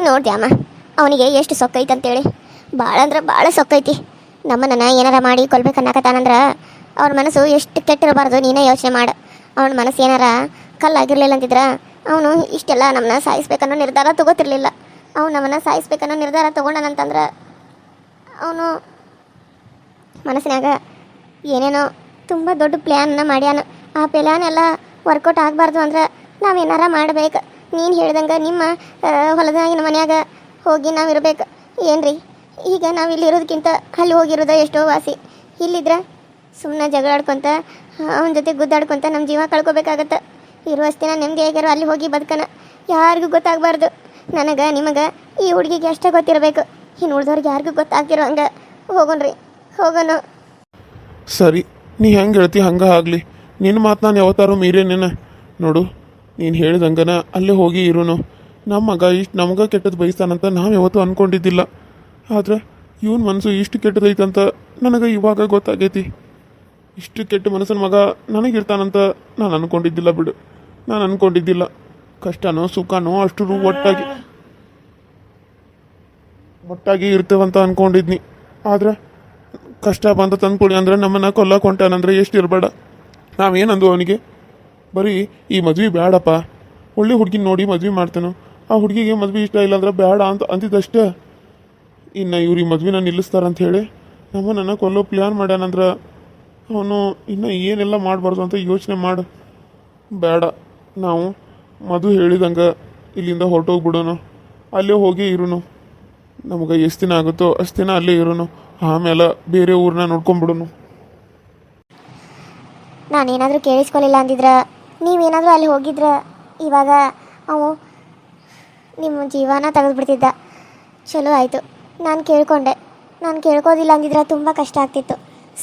ನೋಡ್ದ್ಯಾಮ್ಮ ಅವನಿಗೆ ಎಷ್ಟು ಸೊಕ್ಕೈತೆ ಅಂತೇಳಿ, ಭಾಳ ಅಂದ್ರೆ ಭಾಳ ಸೊಕ್ಕೈತಿ. ನಮ್ಮನ್ನ ಏನಾರ ಮಾಡಿ ಕೊಲ್ಬೇಕನ್ನಕತ್ತಾನಂದ್ರೆ ಅವ್ರ ಮನಸ್ಸು ಎಷ್ಟು ಕೆಟ್ಟಿರಬಾರ್ದು ನೀನೇ ಯೋಚನೆ ಮಾಡು. ಅವನ ಮನಸ್ಸು ಏನಾರ ಕಲ್ಲಾಗಿರ್ಲಿಲ್ಲ ಅಂತಿದ್ರೆ ಅವನು ಇಷ್ಟೆಲ್ಲ ನಮ್ಮನ್ನ ಸಾಯಿಸ್ಬೇಕನ್ನೋ ನಿರ್ಧಾರ ತಗೋತಿರ್ಲಿಲ್ಲ. ಅವ್ನು ನಮ್ಮನ್ನು ಸಾಯಿಸ್ಬೇಕನ್ನೋ ನಿರ್ಧಾರ ತೊಗೊಂಡನಂತಂದ್ರೆ ಅವನು ಮನಸ್ಸಿನಾಗ ಏನೇನೋ ತುಂಬ ದೊಡ್ಡ ಪ್ಲ್ಯಾನ್ನ ಮಾಡ್ಯಾನ. ಆ ಪ್ಲ್ಯಾನ್ ಎಲ್ಲ ವರ್ಕೌಟ್ ಆಗಬಾರ್ದು ಅಂದ್ರೆ ನಾವೇನಾರ ಮಾಡ್ಬೇಕು. ನೀನು ಹೇಳ್ದಂಗೆ ನಿಮ್ಮ ಹೊಲದಾಗಿನ ಮನ್ಯಾಗ ಹೋಗಿ ನಾವು ಇರಬೇಕು. ಏನ್ರಿ ಈಗ ನಾವು ಇಲ್ಲಿ ಇರೋದಕ್ಕಿಂತ ಅಲ್ಲಿ ಹೋಗಿರೋದು ಎಷ್ಟೋ ವಾಸಿ. ಇಲ್ಲಿದ್ರೆ ಸುಮ್ಮನೆ ಜಗಳಾಡ್ಕೊತ ಅವನ ಜೊತೆ ಗುದ್ದಾಡ್ಕೊತ ನಮ್ಮ ಜೀವ ಕಳ್ಕೊಬೇಕಾಗತ್ತೆ. ಇರುವಷ್ಟು ದಿನ ನೆಮ್ಮದಿ ಆಗ್ಯಾರೋ ಅಲ್ಲಿ ಹೋಗಿ ಬದುಕನ, ಯಾರಿಗೂ ಗೊತ್ತಾಗಬಾರ್ದು. ನನಗೆ ನಿಮಗೆ ಈ ಹುಡುಗಿಗೆ ಅಷ್ಟೇ ಗೊತ್ತಿರಬೇಕು. ಇನ್ನು ಉಳ್ದವ್ರಿಗೆ ಯಾರಿಗೂ ಗೊತ್ತಾಗ್ತಿರೋ ಹಂಗೆ ಹೋಗೋಣ್ರಿ, ಹೋಗೋಣ. ಸರಿ, ನೀ ಹೆಂಗೆ ಹೇಳ್ತಿ ಹಂಗೆ ಆಗಲಿ. ನಿನ್ನ ಮಾತು ನಾನು ಯಾವತ್ತಾರು ಮೀರೇನೇನ ನೋಡು. ನೀನು ಹೇಳ್ದಂಗನ ಅಲ್ಲೇ ಹೋಗಿ ಇರೋನು. ನಮ್ಮ ಮಗ ಇಷ್ಟು ನಮಗೆ ಕೆಟ್ಟದ್ದು ಬಯಸ್ತಾನಂತ ನಾವು ಯಾವತ್ತೂ ಅಂದ್ಕೊಂಡಿದ್ದಿಲ್ಲ. ಆದ್ರೆ ಇವನ ಮನಸ್ಸು ಇಷ್ಟು ಕೆಟ್ಟದೈತಂತ ನನಗೆ ಇವಾಗ ಗೊತ್ತಾಗೈತಿ. ಇಷ್ಟು ಕೆಟ್ಟ ಮನಸ್ಸಿನ ಮಗ ನನಗಿರ್ತಾನಂತ ನಾನು ಅಂದ್ಕೊಂಡಿದ್ದಿಲ್ಲ ಬಿಡು. ನಾನು ಅಂದ್ಕೊಂಡಿದ್ದಿಲ್ಲ. ಕಷ್ಟನೋ ಸುಖನೋ ಅಷ್ಟು ಒಟ್ಟಾಗಿ ಇರ್ತೇವಂತ ಅಂದ್ಕೊಂಡಿದ್ನಿ. ಆದ್ರೆ ಕಷ್ಟ ಬಂತ ತಂದ್ಕೊಡಿ ಅಂದ್ರೆ ನಮ್ಮನ್ನು ಕೊಲ್ಲಕ್ಕೆ ಹೊಂಟಾನಂದ್ರೆ ಎಷ್ಟು ಇರಬೇಡ. ನಾವೇನಂದು ಅವನಿಗೆ ಬರೀ ಈ ಮದ್ವೆ ಬೇಡಪ್ಪ, ಒಳ್ಳೆ ಹುಡುಗಿನ ನೋಡಿ ಮದ್ವೆ ಮಾಡ್ತಾನೋ. ಆ ಹುಡುಗಿಗೆ ಮದ್ವೆ ಇಷ್ಟ ಇಲ್ಲ ಅಂದ್ರೆ ಬೇಡ ಅಂತ ಅಂತಿದ್ದಷ್ಟೇ. ಇನ್ನು ಇವ್ರಿಗೆ ಮದ್ವೆನ ನಿಲ್ಲಿಸ್ತಾರಂತ ಹೇಳಿ ನಮ್ಮನ್ನು ಕೊಲ್ಲೋ ಪ್ಲ್ಯಾನ್ ಮಾಡ್ಯಾನಂದ್ರೆ ಅವನು ಇನ್ನು ಏನೆಲ್ಲ ಮಾಡಬಾರ್ದು ಅಂತ ಯೋಚನೆ ಮಾಡು. ಬೇಡ, ನಾವು ಮದುವೆ ಹೇಳಿದಂಗೆ ಇಲ್ಲಿಂದ ಹೊರಟೋಗ್ಬಿಡೋನು. ಅಲ್ಲೇ ಹೋಗಿ ಇರೋನು. ನಮಗೆ ಎಷ್ಟು ದಿನ ಆಗುತ್ತೋ ಅಷ್ಟು ದಿನ ಅಲ್ಲೇ ಇರೋನು. ಆಮೇಲೆ ಬೇರೆ ಊರನ್ನ ನೋಡ್ಕೊಂಬಿಡೋನು. ನಾನೇನಾದರೂ ಕೇಳಿಸ್ಕೊಳ್ಳಿಲ್ಲ ಅಂದಿದ್ರೆ, ನೀವೇನಾದರೂ ಅಲ್ಲಿ ಹೋಗಿದ್ರೆ ಇವಾಗ ಅವು ನಿಮ್ಮ ಜೀವನ ತೆಗೆದುಬಿಡ್ತಿದ್ದ. ಚಲೋ ಆಯಿತು, ನಾನು ಕೇಳ್ಕೊಂಡೆ. ನಾನು ಕೇಳ್ಕೋದಿಲ್ಲ ಅಂದಿದ್ರೆ ತುಂಬ ಕಷ್ಟ ಆಗ್ತಿತ್ತು.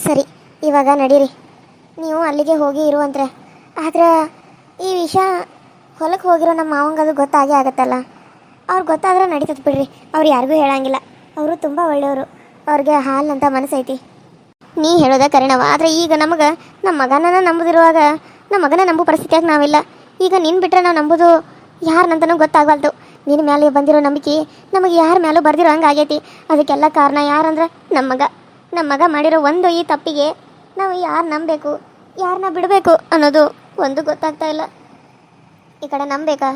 ಸರಿ, ಇವಾಗ ನಡೀರಿ, ನೀವು ಅಲ್ಲಿಗೆ ಹೋಗಿ ಇರುವಂತ್ರೆ. ಆದ್ರೆ ಈ ವಿಷಯ ಹೊಲಕ್ಕೆ ಹೋಗಿರೋ ನಮ್ಮ ಮಾವಂಗೆ ಅದು ಗೊತ್ತಾಗೇ ಆಗುತ್ತಲ್ಲ. ಅವ್ರಿಗೆ ಗೊತ್ತಾದ್ರೆ ನಡೀತದೆ ಬಿಡ್ರಿ. ಅವ್ರು ಯಾರಿಗೂ ಹೇಳಂಗಿಲ್ಲ. ಅವರು ತುಂಬ ಒಳ್ಳೆಯವರು. ಅವ್ರಿಗೆ ಹಾಲಂತ ಮನಸ್ಸೈತಿ. ನೀ ಹೇಳೋದ ಕರೆನವ. ಆದರೆ ಈಗ ನಮಗೆ ನಮ್ಮ ಮಗನ ನಂಬುದಿರುವಾಗ ನಮ್ಮ ಮಗನ ನಂಬೋ ಪರಿಸ್ಥಿತಿಯಾಗಿ ನಾವಿಲ್ಲ. ಈಗ ನಿನ್ನ ಬಿಟ್ಟರೆ ನಾವು ನಂಬೋದು ಯಾರನ್ನಂತನೂ ಗೊತ್ತಾಗಬಾರ್ದು. ನಿನ್ನ ಮೇಲೆ ಬಂದಿರೋ ನಂಬಿಕೆ ನಮಗೆ ಯಾರ ಮೇಲೂ ಬರ್ದಿರೋ ಹಂಗೆ ಆಗೈತಿ. ಅದಕ್ಕೆಲ್ಲ ಕಾರಣ ಯಾರಂದ್ರೆ ನಮ್ಮ ಮಗ ಮಾಡಿರೋ ಒಂದು ಈ ತಪ್ಪಿಗೆ ನಾವು ಯಾರು ನಂಬಬೇಕು, ಯಾರನ್ನ ಬಿಡಬೇಕು ಅನ್ನೋದು ಒಂದು ಗೊತ್ತಾಗ್ತಾ ಇಲ್ಲ. ಈ ಕಡೆ ನಂಬೇಕಾ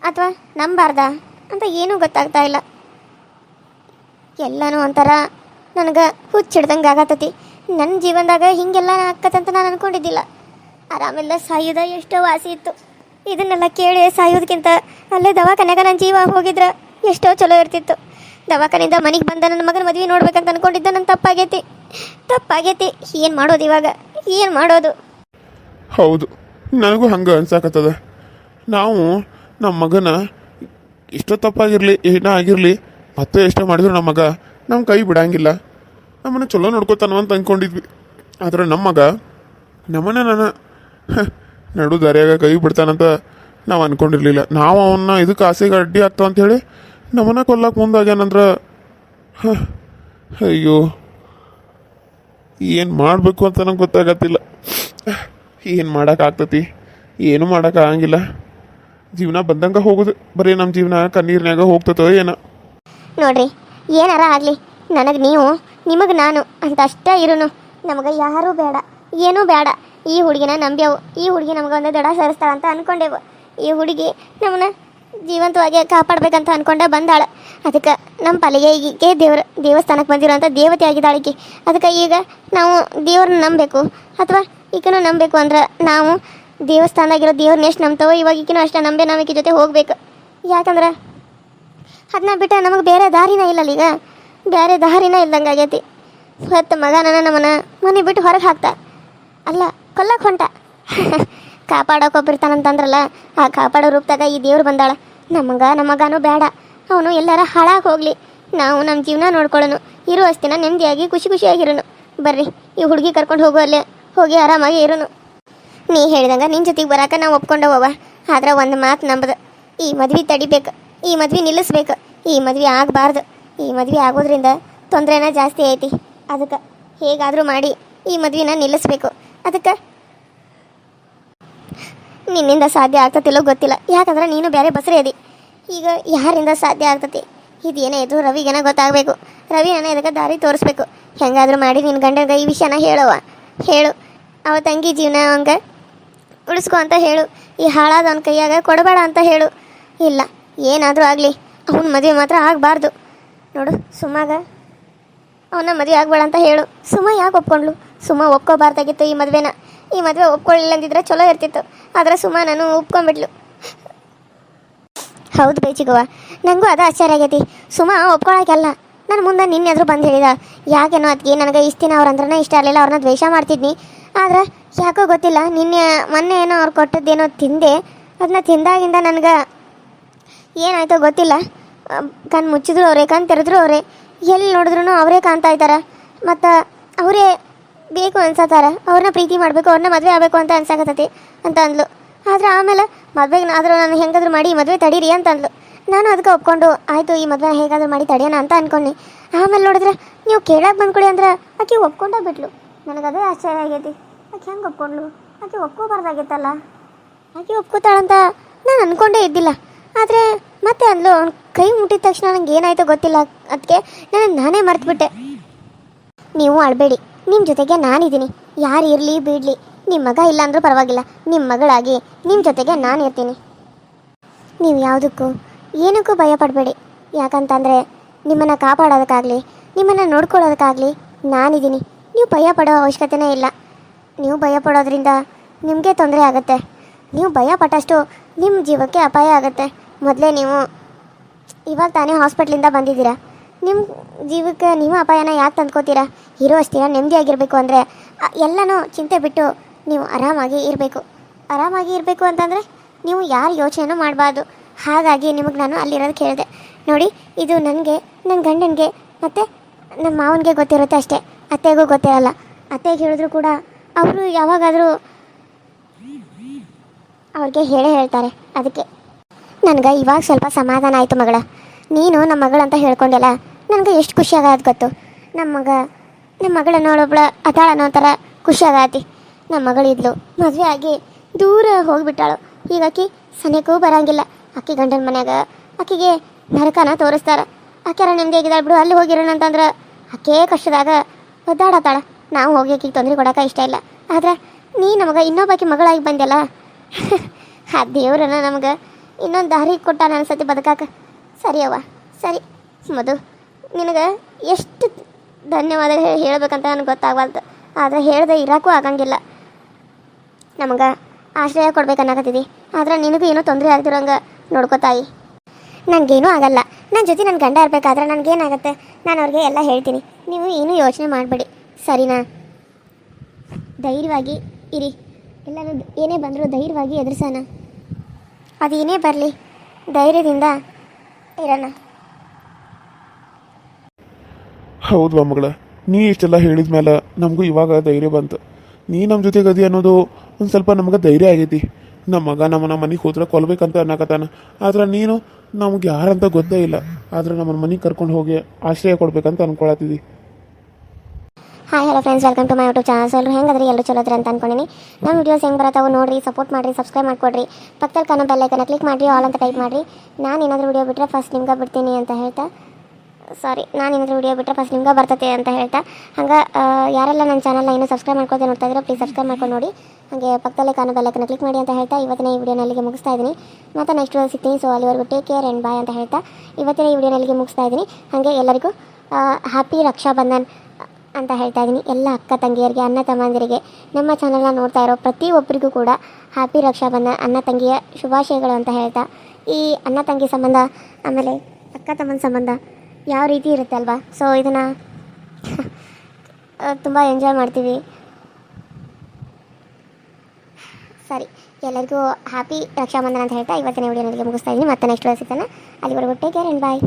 ಅಥವಾ ನಂಬಾರ್ದಾ ಅಂತ ಏನೂ ಗೊತ್ತಾಗ್ತಾ ಇಲ್ಲ. ಎಲ್ಲನೂ ಒಂಥರ ನನಗೆ ಹುಚ್ಚಿಡ್ದಂಗೆ ಆಗತ್ತತಿ. ನನ್ನ ಜೀವನದಾಗ ಹೀಗೆಲ್ಲ ಆಕತ್ತಂತ ನಾನು ಅಂದ್ಕೊಂಡಿದ್ದಿಲ್ಲ. ಆರಾಮೆಲ್ಲ ಸಾಯೋದ ಎಷ್ಟೋ ವಾಸಿ ಇತ್ತು. ಇದನ್ನೆಲ್ಲ ಕೇಳಿ ಸಾಯೋದಕ್ಕಿಂತ ಅಲ್ಲೇ ದವಾಖಾನೆಗ ನನ್ನ ಜೀವ ಹೋಗಿದ್ರೆ ಎಷ್ಟೋ ಚಲೋ ಇರ್ತಿತ್ತು. ದವಾಖಾನೆಯಿಂದ ಮನೆಗೆ ಬಂದ ನನ್ನ ಮಗನ ಮದುವೆ ನೋಡ್ಬೇಕಂತ ಅಂದ್ಕೊಂಡಿದ್ದ. ನನ್ನ ತಪ್ಪಾಗೈತಿ. ಏನು ಮಾಡೋದು ಇವಾಗ, ಏನು ಮಾಡೋದು? ಹೌದು, ನನಗೂ ಹಂಗೆ ಅನ್ಸಾಕತ್ತದ. ನಾವು ನಮ್ಮ ಮಗನ ಎಷ್ಟೋ ತಪ್ಪಾಗಿರಲಿ ಏನೋ ಆಗಿರಲಿ ಮತ್ತೆ ಎಷ್ಟೋ ಮಾಡಿದ್ರು ನಮ್ಮ ಮಗ ನಮ್ಮ ಕೈ ಬಿಡಂಗಿಲ್ಲ. ನಮ್ಮನ್ನು ಚಲೋ ನೋಡ್ಕೋತಾನೋ ಅಂತ ಅಂದ್ಕೊಂಡಿದ್ವಿ. ಆದರೆ ನಮ್ಮ ಮಗ ನಮ್ಮನ್ನ ನಡು ದಾರಿಯಾಗ ಕೈ ಬಿಡ್ತಾನಂತ ನಾವು ಅಂದ್ಕೊಂಡಿರ್ಲಿಲ್ಲ. ನಾವು ಅವನ್ನ ಇದಕ್ಕೆ ಆಸೆಗೆ ಅಡ್ಡಿ ಆಗ್ತಾವ ಅಂಥೇಳಿ ನಮ್ಮನ್ನ ಕೊಲ್ಲಕ್ಕೆ ಮುಂದಾಗ್ಯಾನಂದ್ರೆ ಅಯ್ಯೋ ಏನು ಮಾಡಬೇಕು ಅಂತ ನಂಗೆ ಗೊತ್ತಾಗತ್ತಿಲ್ಲ. ಏನು ಮಾಡೋಕ್ಕಾಗ್ತತಿ, ಏನೂ ಮಾಡೋಕ್ಕಾಗಂಗಿಲ್ಲ. ಜೀವನ ಬಂದಂಗೆ ಹೋಗೋದು. ಬರೀ ನಮ್ಮ ಜೀವನ ಕಣ್ಣೀರಿನಾಗ ಹೋಗ್ತತೋ ಏನೋ. ನೋಡ್ರಿ, ಏನಾರ ಆಗಲಿ ನನಗೆ ನೀವು, ನಿಮಗೆ ನಾನು ಅಂತ ಅಷ್ಟೇ ಇರೋನು. ನಮಗೆ ಯಾರೂ ಬೇಡ, ಏನೂ ಬೇಡ. ಈ ಹುಡುಗಿನ ನಂಬ್ಯವು. ಈ ಹುಡುಗಿ ನಮ್ಗೆ ಒಂದು ದಡ ಸೇರಿಸ್ತಾಳಂತ ಅಂದ್ಕೊಂಡೆವು. ಈ ಹುಡುಗಿ ನಮ್ಮನ್ನ ಜೀವಂತವಾಗಿ ಕಾಪಾಡ್ಬೇಕಂತ ಅಂದ್ಕೊಂಡೆ ಬಂದಾಳ. ಅದಕ್ಕೆ ನಮ್ಮ ಪಾಲಿಗೆ ಈಕೆ ದೇವಸ್ಥಾನಕ್ಕೆ ಬಂದಿರೋಂಥ ದೇವತೆ ಆಗಿದ್ದಾಳಿಕೆ. ಅದಕ್ಕೆ ಈಗ ನಾವು ದೇವ್ರನ್ನ ನಂಬಬೇಕು ಅಥವಾ ಈಕನೂ ನಂಬಬೇಕು ಅಂದ್ರೆ ನಾವು ದೇವಸ್ಥಾನದಾಗಿರೋ ದೇವ್ರನ್ನ ಎಷ್ಟು ನಂಬ್ತಾವೋ ಇವಾಗ ಈಕಿನೂ ಅಷ್ಟೇ ನಂಬೆ ನಾವು ಈಕೆ ಜೊತೆ ಹೋಗ್ಬೇಕು. ಯಾಕಂದ್ರೆ ಅದನ್ನ ಬಿಟ್ಟು ನಮಗೆ ಬೇರೆ ದಾರಿನೇ ಇಲ್ಲಲ್ಲ. ಈಗ ಬೇರೆ ದಾರಿನೇ ಇಲ್ದಂಗೆ ಆಗೈತಿ. ಹೊತ್ತು ಮಗನ ನಮ್ಮನ್ನ ಮನೆ ಬಿಟ್ಟು ಹೊರಗೆ ಹಾಕ್ತಾ ಅಲ್ಲ ಕೊಲ್ಲಕ್ಕೆ ಹೊಂಟ. ಕಾಪಾಡೋಕೊಬ್ಬಿರ್ತಾನಂತಂದ್ರಲ್ಲ, ಆ ಕಾಪಾಡೋ ರೂಪದಾಗ ಈ ದೇವ್ರು ಬಂದಾಳ. ನಮ್ಮ ಮಗನೂ ಬೇಡ, ಅವನು ಎಲ್ಲಾರ ಹಾಳಾಗಿ ಹೋಗಲಿ. ನಾವು ನಮ್ಮ ಜೀವನ ನೋಡ್ಕೊಳ್ಳೋನು. ಇರೋ ಅಷ್ಟಿನ ನೆಮ್ಮದಿಯಾಗಿ ಖುಷಿಯಾಗಿರೋನು. ಬರ್ರಿ, ಈ ಹುಡುಗಿ ಕರ್ಕೊಂಡು ಹೋಗೋ ಅಲ್ಲೇ ಹೋಗಿ ಆರಾಮಾಗಿ ಇರೋನು. ನೀ ಹೇಳ್ದಂಗೆ ನಿನ್ನ ಜೊತೆಗೆ ಬರಾಕ ನಾವು ಒಪ್ಕೊಂಡವವ. ಆದ್ರೆ ಒಂದು ಮಾತು ನಂಬದು, ಈ ಮದ್ವೆ ತಡಿಬೇಕು, ಈ ಮದ್ವೆ ನಿಲ್ಲಿಸ್ಬೇಕು. ಈ ಮದ್ವೆ ಆಗಬಾರ್ದು. ಈ ಮದ್ವೆ ಆಗೋದ್ರಿಂದ ತೊಂದರೆನ ಜಾಸ್ತಿ ಐತಿ. ಅದಕ್ಕೆ ಹೇಗಾದರೂ ಮಾಡಿ ಈ ಮದ್ವೆನ ನಿಲ್ಲಿಸ್ಬೇಕು. ಅದಕ್ಕೆ ನಿನ್ನಿಂದ ಸಾಧ್ಯ ಆಗ್ತತಿಲ್ಲೋ ಗೊತ್ತಿಲ್ಲ. ಯಾಕಂದ್ರೆ ನೀನು ಬೇರೆ ಬಸರಿ ಅದಿ. ಈಗ ಯಾರಿಂದ ಸಾಧ್ಯ ಆಗ್ತತಿ? ಇದೇನೇ ಇದು ರವಿಗೇನ ಗೊತ್ತಾಗಬೇಕು. ರವಿ ನನ್ನ ಇದಕ್ಕೆ ದಾರಿ ತೋರಿಸ್ಬೇಕು. ಹೆಂಗಾದರೂ ಮಾಡಿ ನಿನ್ನ ಗಂಡಗೆ ಈ ವಿಷಯನ ಹೇಳು. ಅವ ತಂಗಿ ಜೀವನ ಅವಂಗೆ ಉಳಿಸ್ಕೊ ಅಂತ ಹೇಳು. ಈ ಹಾಳಾದ ಅವನ ಕೈಯಾಗ ಕೊಡಬೇಡ ಅಂತ ಹೇಳು. ಇಲ್ಲ, ಏನಾದರೂ ಆಗಲಿ ಅವನ ಮದುವೆ ಮಾತ್ರ ಆಗಬಾರ್ದು. ನೋಡು, ಸುಮಾಗ ಅವನ ಮದುವೆ ಆಗಬೇಡ ಅಂತ ಹೇಳು. ಸುಮ ಯಾಕೆ ಒಪ್ಕೊಂಡ್ಲು? ಸುಮ ಒಪ್ಕೋಬಾರ್ದಾಗಿತ್ತು ಈ ಮದುವೆನ. ಈ ಮದುವೆ ಒಪ್ಕೊಳ್ಳಿಲ್ಲ ಅಂದಿದ್ರೆ ಚಲೋ ಇರ್ತಿತ್ತು. ಆದರೆ ಸುಮ ನಾನು ಒಪ್ಕೊಂಡ್ಬಿಟ್ಲು. ಹೌದು ಬೇಚಿಗವ್ವ, ನನಗೂ ಅದು ಆಶ್ಚರ್ಯ ಆಗೈತಿ. ಸುಮ ಒಪ್ಕೊಳಕ್ಕೆಲ್ಲ ನನ್ನ ಮುಂದೆ ನಿನ್ನೆದ್ರು ಬಂದು ಹೇಳಿದ. ಯಾಕೇನೋ ಅದಕ್ಕೆ ನನಗೆ ಇಷ್ಟು ದಿನ ಅವ್ರಂದ್ರೆ ಇಷ್ಟ ಆಗಲಿಲ್ಲ, ಅವ್ರನ್ನ ದ್ವೇಷ ಮಾಡ್ತಿದ್ನಿ. ಆದ್ರೆ ಯಾಕೋ ಗೊತ್ತಿಲ್ಲ, ಮೊನ್ನೆ ಏನೋ ಅವ್ರು ಕೊಟ್ಟದ್ದೇನೋ ತಿಂದೆ. ಅದನ್ನ ತಿಂದಾಗಿಂದ ನನಗೆ ಏನಾಯ್ತೋ ಗೊತ್ತಿಲ್ಲ. ಕಣ್ಣು ಮುಚ್ಚಿದ್ರು ಅವರೇ, ಕಣ್ಣು ತೆರೆದ್ರು ಅವರೇ, ಎಲ್ಲಿ ನೋಡಿದ್ರು ಅವರೇ ಕಾಣ್ತಾ ಇದ್ದಾರೆ. ಮತ್ತು ಅವರೇ ಬೇಕು ಅನ್ಸತ್ತಾರ. ಅವ್ರನ್ನ ಪ್ರೀತಿ ಮಾಡಬೇಕು, ಅವ್ರನ್ನ ಮದುವೆ ಆಗಬೇಕು ಅಂತ ಅನ್ಸಾಕತ್ತೈತಿ ಅಂತ ಅಂದ್ಲು. ಆದರೆ ಆಮೇಲೆ ಮದುವೆಗೆ ಆದರೂ ನಾನು ಹೆಂಗಾದ್ರೂ ಮಾಡಿ ಈ ಮದುವೆ ತಡೀರಿ ಅಂತ ಅಂದ್ಲು. ನಾನು ಅದಕ್ಕೆ ಒಪ್ಕೊಂಡು ಆಯಿತು ಈ ಮದುವೆ ಹೇಗಾದ್ರೂ ಮಾಡಿ ತಡೆಯೋಣ ಅಂತ ಅಂದ್ಕೊಂಡೆ. ಆಮೇಲೆ ನೋಡಿದ್ರೆ ನೀವು ಕೇಳಕ್ಕೆ ಬಂದ್ಕೊಡಿ ಅಂದ್ರೆ ಆಕೆ ಒಪ್ಕೊಂಡೇ ಬಿಟ್ಲು. ನನಗದೇ ಆಶ್ಚರ್ಯ ಆಗೈತಿ. ಆಕೆ ಹೆಂಗೆ ಒಪ್ಕೊಂಡ್ಲು? ಆಕೆ ಒಪ್ಕೋಬಾರ್ದಾಗಿತ್ತಲ್ಲ. ಆಕೆ ಒಪ್ಕೋತಾಳಂತ ನಾನು ಅಂದ್ಕೊಂಡೇ ಇದ್ದಿಲ್ಲ. ಆದರೆ ಮತ್ತೆ ಅಂದ್ಲು. ಅವ್ನ ಕೈ ಮುಟ್ಟಿದ ತಕ್ಷಣ ನನಗೆ ಏನಾಯ್ತೋ ಗೊತ್ತಿಲ್ಲ, ಅದಕ್ಕೆ ನಾನೇ ಮರೆತುಬಿಟ್ಟೆ. ನೀವು ಅಳಬೇಡಿ, ನಿಮ್ಮ ಜೊತೆಗೆ ನಾನಿದ್ದೀನಿ. ಯಾರು ಇರಲಿ ಬಿಡಲಿ, ನಿಮ್ಮ ಮಗ ಇಲ್ಲ ಅಂದರೂ ಪರವಾಗಿಲ್ಲ, ನಿಮ್ಮ ಮಗಳಾಗಿ ನಿಮ್ಮ ಜೊತೆಗೆ ನಾನು ಇರ್ತೀನಿ. ನೀವು ಯಾವುದಕ್ಕೂ ಏನಕ್ಕೂ ಭಯ ಪಡಬೇಡಿ. ಯಾಕಂತಂದರೆ ನಿಮ್ಮನ್ನು ಕಾಪಾಡೋದಕ್ಕಾಗಲಿ, ನಿಮ್ಮನ್ನು ನೋಡ್ಕೊಳ್ಳೋದಕ್ಕಾಗಲಿ ನಾನಿದ್ದೀನಿ. ನೀವು ಭಯ ಪಡೋ ಅವಶ್ಯಕತೆಯೇ ಇಲ್ಲ. ನೀವು ಭಯ ಪಡೋದ್ರಿಂದ ನಿಮಗೆ ತೊಂದರೆ ಆಗುತ್ತೆ. ನೀವು ಭಯ ಪಟ್ಟಷ್ಟು ನಿಮ್ಮ ಜೀವಕ್ಕೆ ಅಪಾಯ ಆಗುತ್ತೆ. ಮೊದಲೇ ನೀವು ಇವಾಗ ತಾನೇ ಹಾಸ್ಪಿಟ್ಲಿಂದ ಬಂದಿದ್ದೀರಾ. ನಿಮ್ಮ ಜೀವಕ್ಕೆ ನೀವು ಅಪಾಯನ ಯಾಕೆ ತಂದ್ಕೋತೀರಾ? ಇರೋ ಅಷ್ಟು ದಿನ ನೆಮ್ಮದಿಯಾಗಿರಬೇಕು ಅಂದರೆ ಎಲ್ಲನೂ ಚಿಂತೆ ಬಿಟ್ಟು ನೀವು ಆರಾಮಾಗಿ ಇರಬೇಕು ಅಂತಂದರೆ ನೀವು ಯಾರು ಯೋಚನೆನೂ ಮಾಡಬಾರ್ದು. ಹಾಗಾಗಿ ನಿಮಗೆ ನಾನು ಅಲ್ಲಿರೋದಕ್ಕೆ ಹೇಳಿದೆ. ನೋಡಿ, ಇದು ನನಗೆ, ನನ್ನ ಗಂಡನಿಗೆ ಮತ್ತು ನಮ್ಮ ಮಾವನಿಗೆ ಗೊತ್ತಿರುತ್ತೆ ಅಷ್ಟೇ. ಅತ್ತೆಗೂ ಗೊತ್ತಿರಲ್ಲ. ಅತ್ತೆಗೆ ಹೇಳಿದ್ರು ಕೂಡ ಅವರು ಯಾವಾಗಾದರೂ ಅವ್ರಿಗೆ ಹೇಳ್ತಾರೆ. ಅದಕ್ಕೆ ನನಗೆ ಇವಾಗ ಸ್ವಲ್ಪ ಸಮಾಧಾನ ಆಯಿತು ಮಗಳ. ನೀನು ನಮ್ಮ ಮಗಳಂತ ಹೇಳ್ಕೊಂಡೆಲ್ಲ, ನನಗೆ ಎಷ್ಟು ಖುಷಿ ಆಗತ್ತೆ ಗೊತ್ತು. ನಮ್ಮ ಮಗಳನ್ನ ಒಬ್ಬಳ ಅದಾಳ ಅನ್ನೋ ಥರ ಖುಷಿ ಆಗತ್ತಿ. ನಮ್ಮ ಮಗಳಿದ್ಲು, ಮದುವೆ ಆಗಿ ದೂರ ಹೋಗಿಬಿಟ್ಟಾಳು. ಈಗ ಆಕಿ ಸನಿಯಕ್ಕೂ ಬರೋಂಗಿಲ್ಲ. ಆಕಿ ಗಂಡನ ಮನ್ಯಾಗ ಆಕಿಗೆ ನರಕನ ತೋರಿಸ್ತಾರೆ. ಆಕೆರ ನೆಮ್ಮದಿಯಾಗಿದ್ದಾಳೆ ಬಿಡು, ಅಲ್ಲಿ ಹೋಗಿರೋಣ ಅಂತಂದ್ರೆ ಆಕೆ ಕಷ್ಟದಾಗ ಒದ್ದಾಡತ್ತಾಳ. ನಾವು ಹೋಗಿ ಆಕಿಗೆ ತೊಂದರೆ ಕೊಡೋಕೆ ಇಷ್ಟ ಇಲ್ಲ. ಆದ್ರೆ ನೀ ನಮಗೆ ಇನ್ನೊಬ್ಬಾಕಿ ಮಗಳಾಗಿ ಬಂದೆಲ್ಲ, ಆ ದೇವ್ರನ್ನ ನಮಗೆ ಇನ್ನೊಂದು ದಾರಿ ಕೊಟ್ಟಾನ ಅನ್ಸತಿ ಬದುಕಾಕ. ಸರಿ ಅವ್ವ, ಸರಿ ಮಧು, ನಿನಗೆ ಎಷ್ಟು ಧನ್ಯವಾದ ಹೇಳ್ಬೇಕಂತ ನನಗೆ ಗೊತ್ತಾಗವಲ್ತು. ಆದರೆ ಹೇಳ್ದೆ ಇರೋಕ್ಕೂ ಆಗಂಗಿಲ್ಲ. ನಮಗೆ ಆಶ್ರಯ ಕೊಡ್ಬೇಕನ್ನಾಗತ್ತಿದ್ದಿ. ಆದರೆ ನಿನಗೂ ಏನೂ ತೊಂದರೆ ಆಗ್ದಿರೋಂಗೆ ನೋಡ್ಕೋತಾಯಿ. ನನಗೇನೂ ಆಗಲ್ಲ. ನನ್ನ ಜೊತೆ ನನ್ನ ಗಂಡ ಇರಬೇಕಾದ್ರೆ ನನಗೇನಾಗುತ್ತೆ, ನಾನು ಅವ್ರಿಗೆ ಎಲ್ಲ ಹೇಳ್ತೀನಿ. ನೀವು ಏನೂ ಯೋಚನೆ ಮಾಡಬೇಡಿ, ಸರಿನಾ? ಧೈರ್ಯವಾಗಿ ಇರಿ. ಎಲ್ಲನೂ ಏನೇ ಬಂದರೂ ಧೈರ್ಯವಾಗಿ ಎದುರಿಸೋಣ. ಅದು ಏನೇ ಬರಲಿ ಧೈರ್ಯದಿಂದ ಇರೋಣ. ಹೌದು ಮಗಳ, ನೀ ಇಷ್ಟೆಲ್ಲ ಹೇಳಿದ ಮೇಲೆ ನಮಗೂ ಇವಾಗ ಧೈರ್ಯ ಬಂತು. ನೀ ನಮ್ಮ ಜೊತೆಗೆ ಅದಿ ಅನ್ನೋದು ಒಂದು ಸ್ವಲ್ಪ ನಮ್ಗೆ ಧೈರ್ಯ ಆಗೈತಿ. ನಮ್ಮ ಮಗ ನಮ್ಮನ್ನ ಮನೆಗೆ ಹೋದ್ರೆ ಕೊಲ್ಬೇಕಂತ ಅನ್ನಕತ್ತಾನ. ಆದ್ರೆ ನೀನು ನಮ್ಗೆ ಯಾರಂತ ಗೊತ್ತೇ ಇಲ್ಲ, ಆದ್ರೆ ನಮ್ಮನ್ನ ಮನೆಗೆ ಕರ್ಕೊಂಡು ಹೋಗಿ ಆಶ್ರಯ ಕೊಡ್ಬೇಕಂತ ಅನ್ಕೊಳತ್ತಿದ್ದಿ. Hi hello friends, welcome to my YouTube channel. So ಹೆಂಗದ್ರಿ, ಎಲ್ಲರೂ ಚಲೋದ್ರಿ ಅಂತ ಅನ್ಕೊಂಡಿನಿ. ನಮ್ಮ ವೀಡಿಯೋಸ್ ಹೆಂಗೆ ಬರತ್ತಾವು ನೋಡಿರಿ, ಸಪೋರ್ಟ್ ಮಾಡಿರಿ, ಸಬ್ಸ್ಕ್ರೈಬ್ ಮಾಡ್ಕೊಡ್ರಿ. ಪಕ್ಕದಲ್ಲಿ ಕಾಣೋ ಬೆಲ್ಲೈಕನ್ನ ಕ್ಲಿಕ್ ಮಾಡಿರಿ, ಆಲ್ ಅಂತ ಟೈಪ್ ಮಾಡಿರಿ. ನಾನು ಏನಾದರೂ ವೀಡಿಯೋ ಬಿಟ್ಟರೆ ಫಸ್ಟ್ ನಿಮ್ಗೆ ಬಿಡ್ತೀನಿ ಅಂತ ಹೇಳ್ತಾ, ಬರ್ತೈತೆ ಅಂತ ಹೇಳ್ತಾ, ಹಂಗೆ ಯಾರೆಲ್ಲ ನನ್ನ ಚಾನಲ್ನ ಇನ್ನೂ ಸಬ್ಸ್ಕ್ರೈಬ್ ಮಾಡ್ಕೊಳ್ತಾ ನೋಡ್ತಾ ಇದ್ದೀರೋ ಪ್ಲೀಸ್ ಸಬ್ಸ್ಕ್ರೈಬ್ ಮಾಡ್ಕೊಂಡು ನೋಡಿ. ಹಾಗೆ ಪಕ್ಕದಲ್ಲೇ ಕಾಣೋ ಬೆಲ್ಲೈಕನ್ನ ಕ್ಲಿಕ್ ಮಾಡಿ ಅಂತ ಹೇಳ್ತಾ ಇವತ್ತಿನ ಈ ವಿಡಿಯೋನ ಅಲ್ಲಿಗೆ ಮುಗಿಸ್ತಾ ಇದ್ದೀನಿ. ಮತ್ತು ನೆಕ್ಸ್ಟ್ ವಿಡಿಯೋ ಸಿಗ್ತೀನಿ. ಸೊ ಅಲ್ಲಿವರೆಗೂ ಟೇಕ್ ಕೇರ್ ಆ್ಯಂಡ್ ಬಾಯ್ ಅಂತ ಹೇಳ್ತಾ ಇವತ್ತಿನ ಈ ವಿಡಿಯೋನ ಅಲ್ಲಿಗೆ ಮುಗಿಸ್ತಾ ಇದ್ದೀನಿ. ಹಾಗೆ ಎಲ್ಲರಿಗೂ ಹ್ಯಾಪಿ ರಕ್ಷಾಬಂಧನ್ ಅಂತ ಹೇಳ್ತಾ ಇದ್ದೀನಿ. ಎಲ್ಲ ಅಕ್ಕ ತಂಗಿಯರಿಗೆ, ಅಣ್ಣ ತಮ್ಮಂದಿರಿಗೆ, ನಮ್ಮ ಚಾನಲ್ನ ನೋಡ್ತಾ ಇರೋ ಪ್ರತಿಯೊಬ್ಬರಿಗೂ ಕೂಡ ಹ್ಯಾಪಿ ರಕ್ಷಾಬಂಧನ್, ಅಣ್ಣ ತಂಗಿಯ ಶುಭಾಶಯಗಳು ಅಂತ ಹೇಳ್ತಾ, ಈ ಅಣ್ಣ ತಂಗಿ ಸಂಬಂಧ ಆಮೇಲೆ ಅಕ್ಕ ತಮ್ಮನ ಸಂಬಂಧ ಯಾವ ರೀತಿ ಇರುತ್ತೆ ಅಲ್ವಾ? ಸೊ ಇದನ್ನು ತುಂಬ ಎಂಜಾಯ್ ಮಾಡ್ತೀವಿ. ಸರಿ, ಎಲ್ಲರಿಗೂ ಹ್ಯಾಪಿ ರಕ್ಷಾಬಂಧನ ಅಂತ ಹೇಳ್ತಾ ಇವತ್ತಿನ ವಿಡಿಯೋನಿಗೆ ಮುಗಿಸ್ತಾ ಇದ್ದೀನಿ. ಮತ್ತೆ ನೆಕ್ಸ್ಟ್ ವಿಡಿಯೋ ಸಿಗ್ತಾನೆ. ಅಲ್ಲಿವರೆಗೂ ಟೇಕ್ ಕೇರ್ ಆ್ಯಂಡ್ ಬಾಯ್.